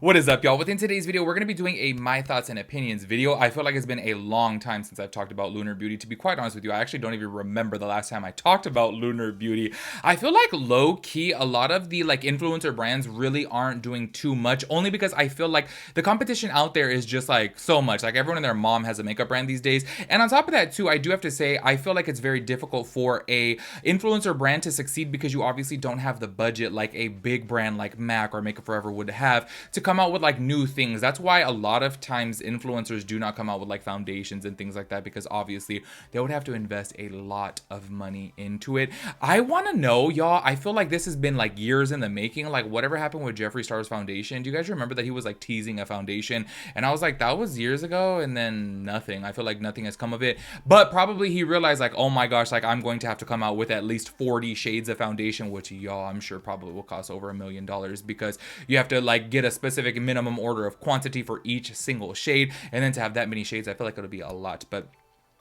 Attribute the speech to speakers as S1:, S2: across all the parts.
S1: What is up, y'all? Within today's video, we're going to be doing a my thoughts and opinions video. I feel like it's been a long time since I've talked about Lunar Beauty. To be quite honest with you, I actually don't even remember the last time I talked about Lunar Beauty. I feel like low-key, a lot of the influencer brands really aren't doing too much, only because I feel like the competition out there is just so much. Like everyone and their mom has a makeup brand these days. And on top of that too, I do have to say, I feel like it's very difficult for a influencer brand to succeed because you obviously don't have the budget like a big brand like MAC or Makeup Forever would have to come out with new things. That's why a lot of times influencers do not come out with foundations and things like that, because obviously they would have to invest a lot of money into it. I want to know, y'all, I feel like this has been years in the making. Whatever happened with Jeffree Star's foundation, do you guys remember that he was teasing a foundation? And I was like, that was years ago, and then nothing. I feel like nothing has come of it. But probably he realized oh my gosh, I'm going to have to come out with at least 40 shades of foundation, which y'all, I'm sure probably will cost over $1 million, because you have to get a specific minimum order of quantity for each single shade, and then to have that many shades, I feel like it'll be a lot. But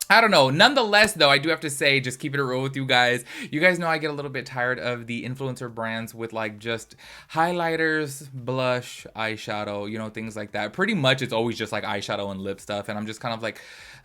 S1: I don't know. Nonetheless, though, I do have to say, just keep it real with you guys. You guys know I get a little bit tired of the influencer brands with just highlighters, blush, eyeshadow, things like that. Pretty much it's always just eyeshadow and lip stuff. And I'm just kind of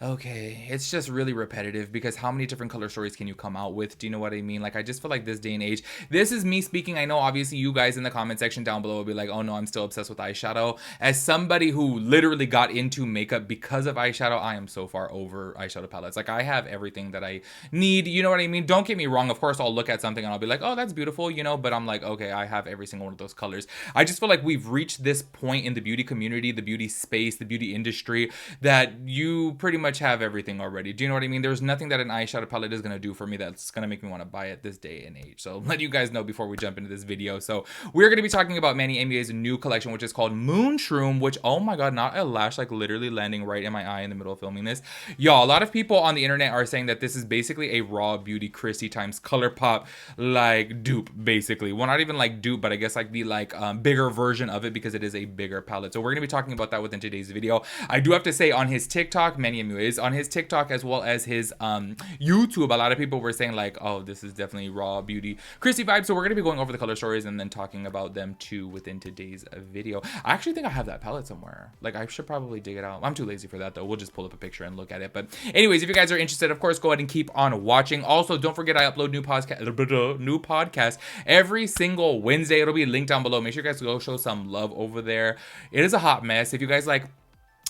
S1: okay, it's just really repetitive, because how many different color stories can you come out with? Do you know what I mean? I just feel like this day and age, this is me speaking. I know obviously you guys in the comment section down below will be like, oh no, I'm still obsessed with eyeshadow. As somebody who literally got into makeup because of eyeshadow, I am so far over eyeshadow palettes. I have everything that I need, you know what I mean? Don't get me wrong, of course I'll look at something and I'll be like, oh, that's beautiful, but I'm okay, I have every single one of those colors. I just feel like we've reached this point in the beauty community, the beauty space, the beauty industry, that you pretty much have everything already. Do you know what I mean? There's nothing that an eyeshadow palette is going to do for me that's going to make me want to buy it this day and age. So let you guys know before we jump into this video. So we're going to be talking about Manny Mua's new collection, which is called MoonShroom, which, oh my god, not a lash literally landing right in my eye in the middle of filming this. Y'all, a lot of people on the internet are saying that this is basically a raw beauty Christy times ColourPop dupe, basically. Well, not even dupe, but I guess the bigger version of it, because it is a bigger palette. So we're going to be talking about that within today's video. I do have to say, on his TikTok, Manny Mua is on his TikTok as well as his YouTube, a lot of people were saying oh, this is definitely raw beauty Christy vibes. So we're going to be going over the color stories and then talking about them too within today's video. I actually think I have that palette somewhere. I should probably dig it out. I'm too lazy for that though. We'll just pull up a picture and look at it. But anyways, if you guys are interested, of course, go ahead and keep on watching. Also, don't forget I upload new podcast every single Wednesday. It'll be linked down below. Make sure you guys go show some love over there. It is a hot mess. If you guys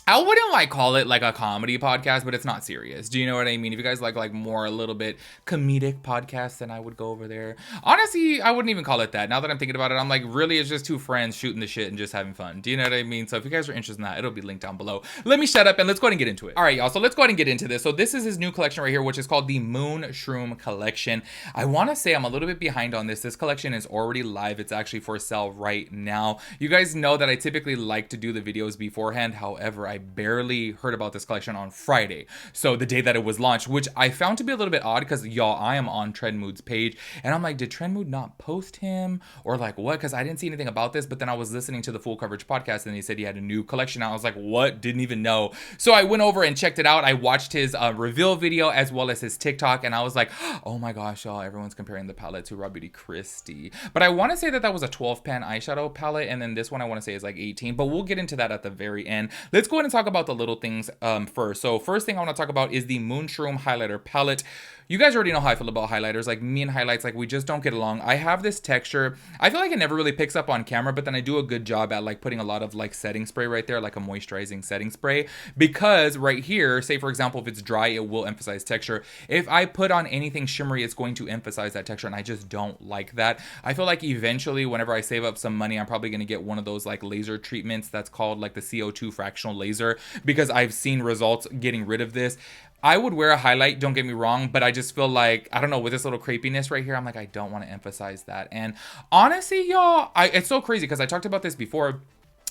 S1: I wouldn't call it a comedy podcast, but it's not serious. Do you know what I mean? If you guys like more a little bit comedic podcasts, then I would go over there. Honestly, I wouldn't even call it that. Now that I'm thinking about it, I'm really, it's just two friends shooting the shit and just having fun. Do you know what I mean? So if you guys are interested in that, it'll be linked down below. Let me shut up and let's go ahead and get into it. All right, y'all. So let's go ahead and get into this. So this is his new collection right here, which is called the MoonShroom collection. I want to say I'm a little bit behind on this. This collection is already live. It's actually for sale right now. You guys know that I typically like to do the videos beforehand. However, I barely heard about this collection on Friday, so the day that it was launched, which I found to be a little bit odd, because y'all, I am on Trendmood's page and I'm did Trendmood not post him or what? Because I didn't see anything about this. But then I was listening to the Full Coverage podcast and he said he had a new collection. I was like, what? Didn't even know. So I went over and checked it out. I watched his reveal video as well as his TikTok, and I was like, oh my gosh, y'all, everyone's comparing the palette to Raw Beauty Christy. But I want to say that was a 12 pan eyeshadow palette, and then this one I want to say is 18, but we'll get into that at the very end. Let's go ahead and talk about the little things first. So first thing I want to talk about is the MoonShroom highlighter palette. You guys already know how I feel about highlighters. Me and highlights, we just don't get along. I have this texture. I feel like it never really picks up on camera, but then I do a good job at putting a lot of setting spray right there, a moisturizing setting spray, because right here, say for example, if it's dry, it will emphasize texture. If I put on anything shimmery, it's going to emphasize that texture, and I just don't like that. I feel like eventually, whenever I save up some money, I'm probably going to get one of those laser treatments that's called the CO2 fractional laser, because I've seen results getting rid of this. I would wear a highlight, don't get me wrong, but I just feel I don't know, with this little crepiness right here, I'm I don't want to emphasize that. And honestly, y'all, it's so crazy because I talked about this before,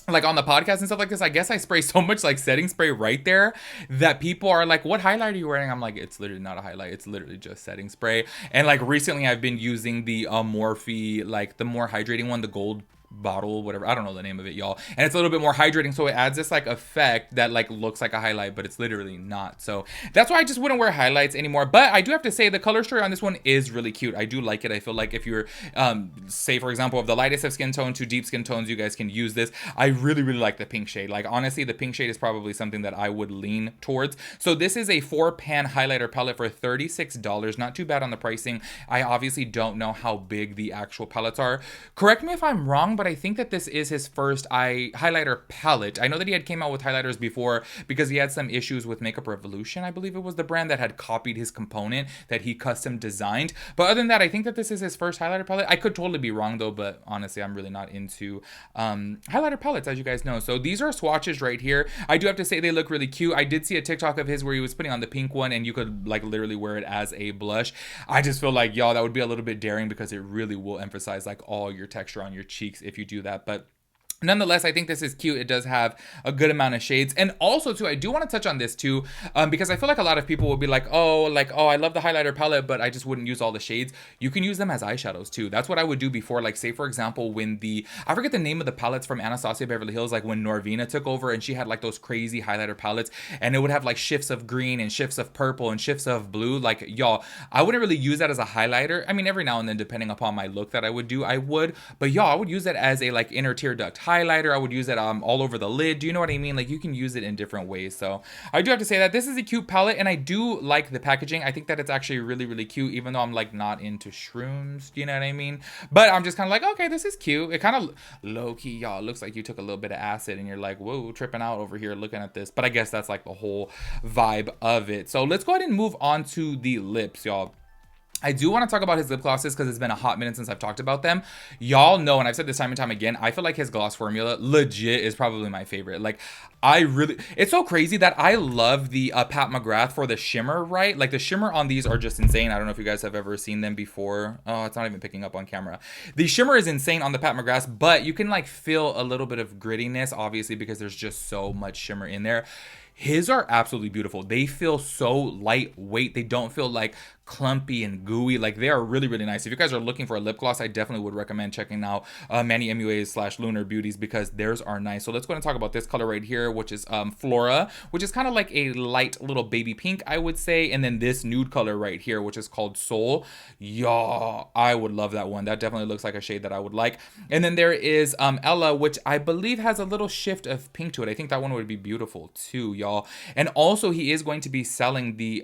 S1: on the podcast and stuff like this. I guess I spray so much setting spray right there that people are what highlight are you wearing? I'm it's literally not a highlight. It's literally just setting spray. And recently I've been using the Morphe, the more hydrating one, the gold bottle, whatever, I don't know the name of it, y'all, and it's a little bit more hydrating, so it adds this like effect that like looks like a highlight, but it's literally not. So that's why I just wouldn't wear highlights anymore. But I do have to say the color story on this one is really cute. I do like it. I feel like if you're say for example of the lightest of skin tone to deep skin tones, you guys can use this. I really like the pink shade. Like honestly, the pink shade is probably something that I would lean towards. So this is a 4-pan highlighter palette for $36. Not too bad on the pricing. I obviously don't know how big the actual palettes are. Correct me if I'm wrong, but I think that this is his first highlighter palette. I know that he had came out with highlighters before because he had some issues with Makeup Revolution, I believe it was the brand that had copied his component that he custom designed. But other than that, I think that this is his first highlighter palette. I could totally be wrong though, but honestly, I'm really not into highlighter palettes, as you guys know. So these are swatches right here. I do have to say they look really cute. I did see a TikTok of his where he was putting on the pink one and you could like literally wear it as a blush. I just feel like, y'all, that would be a little bit daring because it really will emphasize like all your texture on your cheeks if you do that. But nonetheless, I think this is cute. It does have a good amount of shades. And also too, I do want to touch on this too, because I feel like a lot of people will be like, oh, I love the highlighter palette, but I just wouldn't use all the shades. You can use them as eyeshadows too. That's what I would do before. Like say for example, when I forget the name of the palettes from Anastasia Beverly Hills, like when Norvina took over and she had like those crazy highlighter palettes and it would have like shifts of green and shifts of purple and shifts of blue. Like y'all, I wouldn't really use that as a highlighter. I mean, every now and then, depending upon my look that I would do, I would, but y'all, I would use that as a like inner tear duct highlighter. I would use it all over the lid. Do you know what I mean? Like you can use it in different ways. So I do have to say that this is a cute palette and I do like the packaging. I think that it's actually really cute, even though I'm like not into shrooms. Do you know what I mean? But I'm just kind of like, okay, this is cute. It kind of low-key, y'all, looks like you took a little bit of acid and you're like, whoa, tripping out over here looking at this. But I guess that's like the whole vibe of it. So let's go ahead and move on to the lips, y'all. I do want to talk about his lip glosses because it's been a hot minute since I've talked about them. Y'all know, and I've said this time and time again, I feel like his gloss formula legit is probably my favorite. Like, it's so crazy that I love the Pat McGrath for the shimmer, right? Like, the shimmer on these are just insane. I don't know if you guys have ever seen them before. Oh, it's not even picking up on camera. The shimmer is insane on the Pat McGrath, but you can, like, feel a little bit of grittiness, obviously, because there's just so much shimmer in there. His are absolutely beautiful. They feel so lightweight. They don't feel like clumpy and gooey. Like they are really nice. If you guys are looking for a lip gloss, I definitely would recommend checking out Manny Mua's / Lunar Beauties because theirs are nice. So let's go ahead and talk about this color right here, which is Flora, which is kind of like a light little baby pink, I would say. And then this nude color right here, which is called Soul. Y'all, I would love that one. That definitely looks like a shade that I would like. And then there is Ella, which I believe has a little shift of pink to it. I think that one would be beautiful too, y'all. And also he is going to be selling the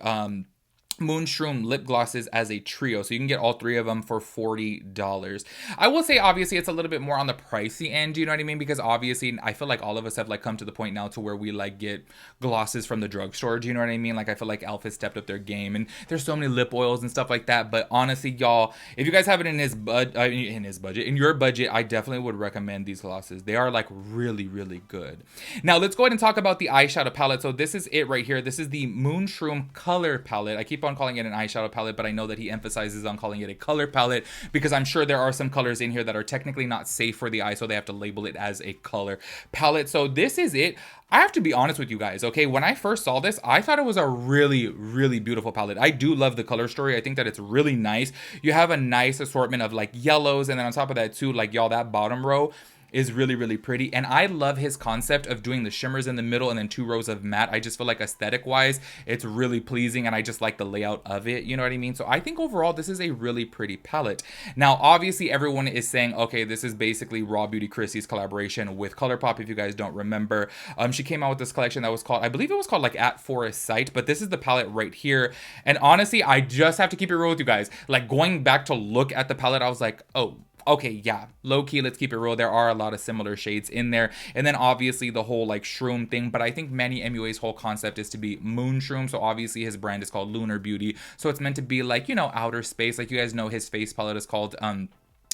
S1: MoonShroom lip glosses as a trio, so you can get all three of them for $40. I will say obviously it's a little bit more on the pricey end, you know what I mean, because obviously I feel like all of us have like come to the point now to where we like get glosses from the drugstore, do you know what I mean? Like I feel like Elf has stepped up their game and there's so many lip oils and stuff like that. But honestly, y'all, if you guys have it in your budget, I definitely would recommend these glosses. They are like really good. Now let's go ahead and talk about the eyeshadow palette. So this is it right here. This is the MoonShroom color palette. I keep on calling it an eyeshadow palette, but I know that he emphasizes on calling it a color palette because I'm sure there are some colors in here that are technically not safe for the eye, so they have to label it as a color palette. So this is it. I have to be honest with you guys, okay? When I first saw this, I thought it was a really beautiful palette. I do love the color story. I think that it's really nice. You have a nice assortment of like yellows, and then on top of that too, like y'all, that bottom row is really pretty. And I love his concept of doing the shimmers in the middle and then 2 rows of matte. I just feel like aesthetic wise, it's really pleasing and I just like the layout of it. You know what I mean? So I think overall, this is a really pretty palette. Now, obviously everyone is saying, okay, this is basically Raw Beauty Chrissy's collaboration with ColourPop. If you guys don't remember, she came out with this collection that was called, I believe it was called like At Forest Sight, but this is the palette right here. And honestly, I just have to keep it real with you guys. Like going back to look at the palette, I was like, oh, okay, yeah, low-key, let's keep it real. There are a lot of similar shades in there. And then obviously the whole like shroom thing, but I think Manny Mua's whole concept is to be MoonShroom. So obviously his brand is called Lunar Beauty. So it's meant to be like, you know, outer space. Like you guys know his face palette is called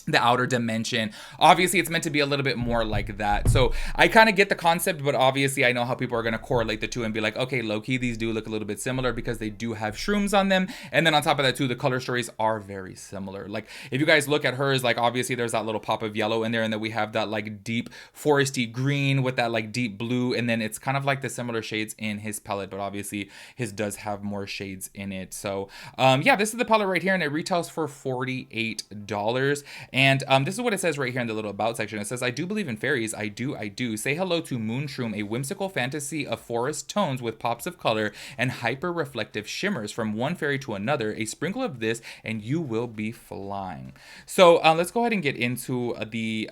S1: the Outer Dimension. Obviously it's meant to be a little bit more like that. So I kind of get the concept, but obviously I know how people are going to correlate the two and be like, okay, low-key, these do look a little bit similar because they do have shrooms on them. And then on top of that too, the color stories are very similar. Like if you guys look at hers, like obviously there's that little pop of yellow in there, and then we have that like deep foresty green with that like deep blue, and then it's kind of like the similar shades in his palette, but obviously his does have more shades in it. So yeah, this is the palette right here, and it retails for $48. And this is what it says right here in the little about section. It says, I do believe in fairies. I do. Say hello to MoonShroom, a whimsical fantasy of forest tones with pops of color and hyper reflective shimmers from one fairy to another. A sprinkle of this and you will be flying. So let's go ahead and get into the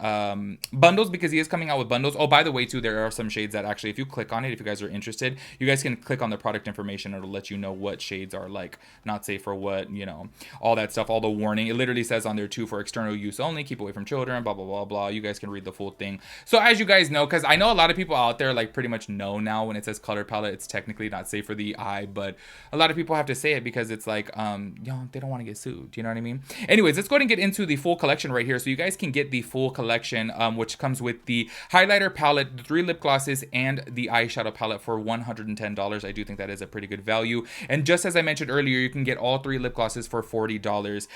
S1: bundles, because he is coming out with bundles. Oh, by the way, too, there are some shades that actually, if you click on it, if you guys are interested, you guys can click on the product information. It'll let you know what shades are like not safe for what, you know, all that stuff, all the warning. It literally says on there too, for external use only, keep away from children, blah, blah, blah, blah. You guys can read the full thing. So as you guys know, because I know a lot of people out there like pretty much know now when it says color palette, it's technically not safe for the eye, but a lot of people have to say it because it's like, they don't want to get sued. You know what I mean? Anyways, let's go ahead and get into the full collection right here. So you guys can get the full collection, which comes with the highlighter palette, the 3 lip glosses, and the eyeshadow palette for $110. I do think that is a pretty good value. And just as I mentioned earlier, you can get all 3 lip glosses for $40.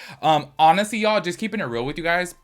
S1: Honestly, y'all, just keeping it real with you guys,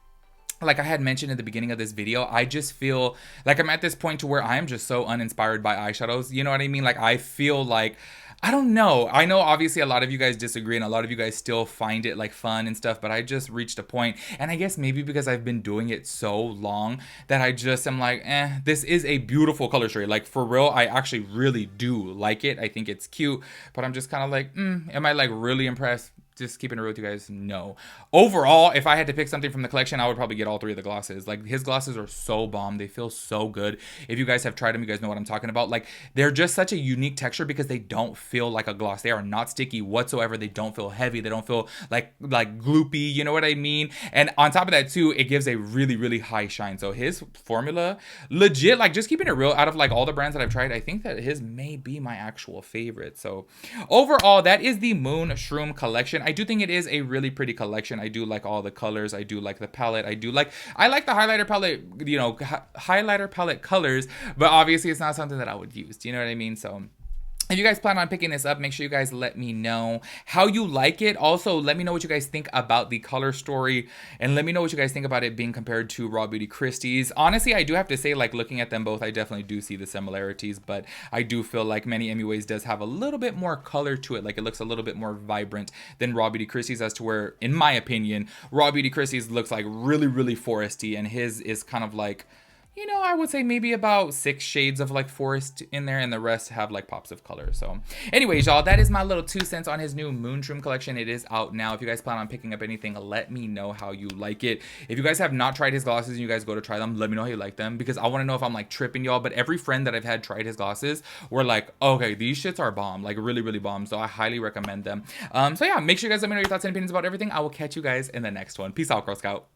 S1: like I had mentioned in the beginning of this video, I just feel like I'm at this point to where I'm just so uninspired by eyeshadows. You know what I mean? Like I feel like, I don't know. I know obviously a lot of you guys disagree and a lot of you guys still find it like fun and stuff, but I just reached a point, and I guess maybe because I've been doing it so long that I just am like, this is a beautiful color story. Like for real, I actually really do like it. I think it's cute, but I'm just kind of like, am I like really impressed? Just keeping it real with you guys, no. Overall, if I had to pick something from the collection, I would probably get all 3 of the glosses. Like his glosses are so bomb. They feel so good. If you guys have tried them, you guys know what I'm talking about. Like they're just such a unique texture because they don't feel like a gloss. They are not sticky whatsoever. They don't feel heavy. They don't feel like gloopy. You know what I mean? And on top of that too, it gives a really, really high shine. So his formula, legit, like just keeping it real, out of like all the brands that I've tried, I think that his may be my actual favorite. So overall, that is the MoonShroom collection. I do think it is a really pretty collection. I do like all the colors. I do like the palette. I like the highlighter palette, you know, highlighter palette colors, but obviously it's not something that I would use. Do you know what I mean? So if you guys plan on picking this up, make sure you guys let me know how you like it. Also, let me know what you guys think about the color story, and let me know what you guys think about it being compared to Raw Beauty Christie's. Honestly, I do have to say, like, looking at them both, I definitely do see the similarities, but I do feel like Manny MUA's does have a little bit more color to it. Like, it looks a little bit more vibrant than Raw Beauty Christie's, as to where, in my opinion, Raw Beauty Christie's looks like really, really foresty, and his is kind of like, you know, I would say maybe about 6 shades of like forest in there, and the rest have like pops of color. So anyways, y'all, that is my little 2 cents on his new MoonShroom collection. It is out now. If you guys plan on picking up anything, let me know how you like it. If you guys have not tried his glosses and you guys go to try them, let me know how you like them, because I want to know if I'm like tripping, y'all. But every friend that I've had tried his glosses were like, okay, these shits are bomb, like really, really bomb. So I highly recommend them. So yeah, make sure you guys let me know your thoughts and opinions about everything. I will catch you guys in the next one. Peace out, Girl Scout.